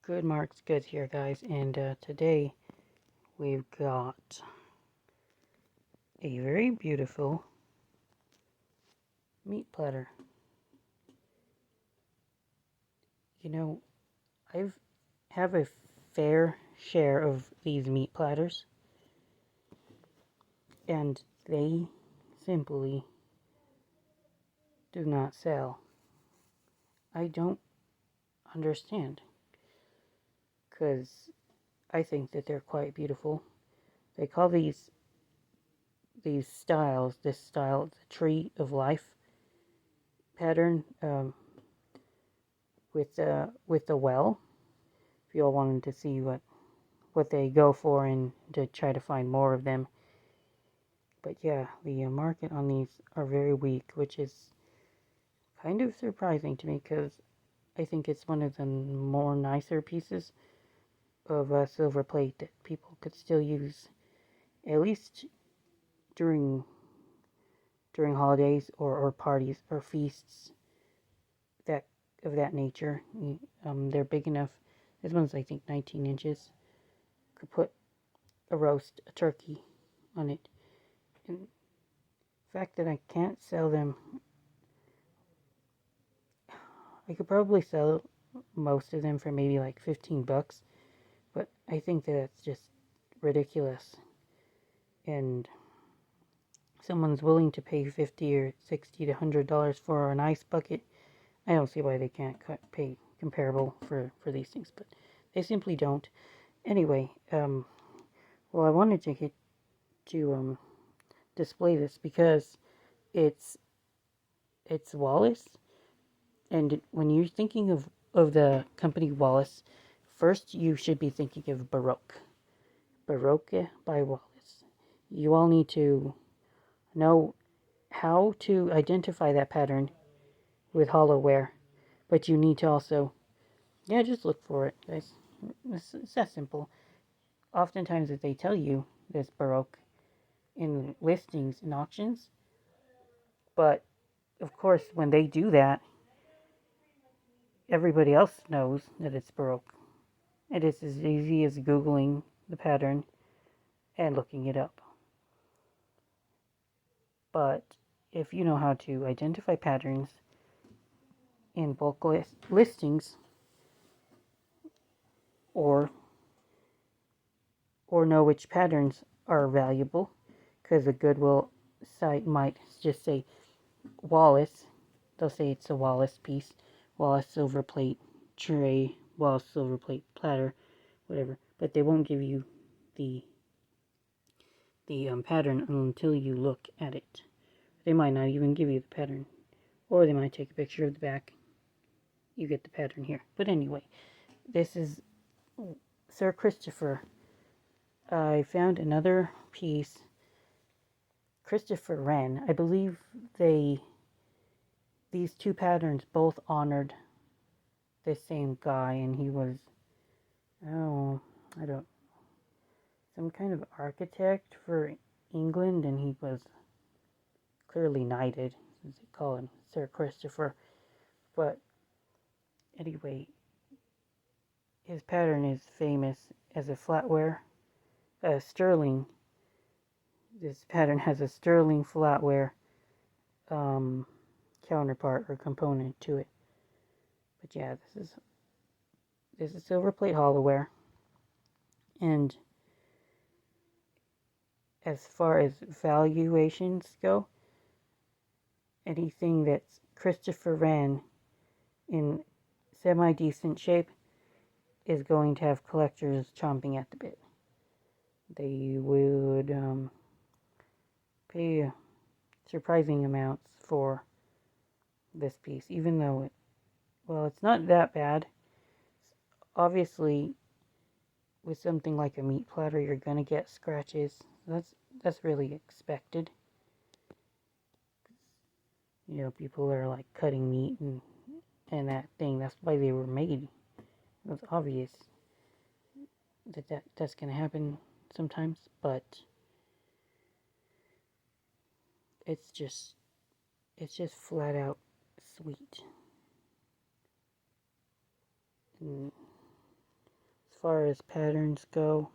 Good Mark's Good here, guys, and today we've got a very beautiful meat platter. You know, I've have a fair share of these meat platters, and they simply do not sell. I don't understand, because I think that they're quite beautiful. They call these styles, this style, the Tree of Life pattern, with the well. If you all wanted to see what they go for and to try to find more of them. But yeah, the market on these are very weak, which is kind of surprising to me because I think it's one of the more nicer pieces of silver plate that people could still use, at least during holidays or parties or feasts that of that nature. They're big enough. This one's I think 19 inches. Could put a turkey on it. And the fact that I can't sell them, I could probably sell most of them for maybe like $15, but I think that that's just ridiculous. And someone's willing to pay 50 or 60 to $100 for an ice bucket. I don't see why they can't pay comparable for these things, but they simply don't. Anyway, well, I wanted to display this because it's Wallace. And when you're thinking of the company Wallace, first you should be thinking of Baroque. Baroque by Wallace. You all need to know how to identify that pattern with hollowware, but you need to also, just look for it, guys. It's that simple. Oftentimes, if they tell you this Baroque in listings and auctions, but of course, when they do that, everybody else knows that it's Baroque. It is as easy as Googling the pattern and looking it up. But if you know how to identify patterns in bulk listings or know which patterns are valuable, because a Goodwill site might just say Wallace, they'll say it's a Wallace piece, Wallace silver plate tray, Wallace silver plate platter, whatever, but they won't give you the pattern until you look at it. They might not even give you the pattern, or they might take a picture of the back. You get the pattern here. But anyway, this is Sir Christopher. I found another piece. Christopher Wren. I believe these two patterns both honored the same guy, and he was, some kind of architect for England, and he was clearly knighted, as they call him, Sir Christopher. But anyway, his pattern is famous as a flatware, sterling. This pattern has a sterling flatware counterpart or component to it. But yeah, this is silver plate hollowware, and as far as valuations go, anything that's Christopher Wren in semi-decent shape is going to have collectors chomping at the bit. They would pay surprising amounts for this piece, even though it's not that bad. Obviously, with something like a meat platter, you're gonna get scratches. That's really expected. People are like cutting meat and that thing. That's why they were made. It's obvious that's gonna happen sometimes, but it's just flat out sweet. And far as patterns go,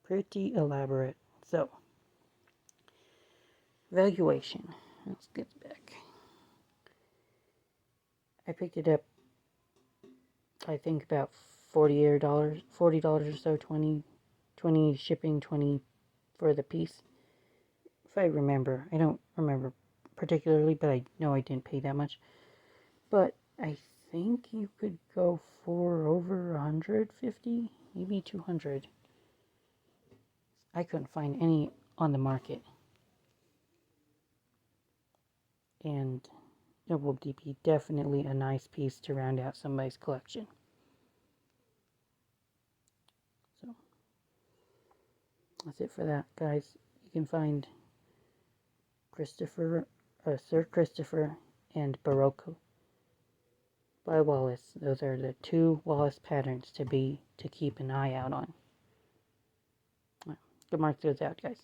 pretty elaborate. So, valuation. Let's get back. I picked it up, I think about $40 or so, 20 shipping, 20 for the piece. If I remember, I don't remember particularly, but I know I didn't pay that much. But I think you could go for over 150, maybe 200. I couldn't find any on the market. And it will be definitely a nice piece to round out somebody's collection. So that's it for that, guys. You can find Sir Christopher and Barocco by Wallace. Those are the two Wallace patterns to keep an eye out on. Good mark those out, guys.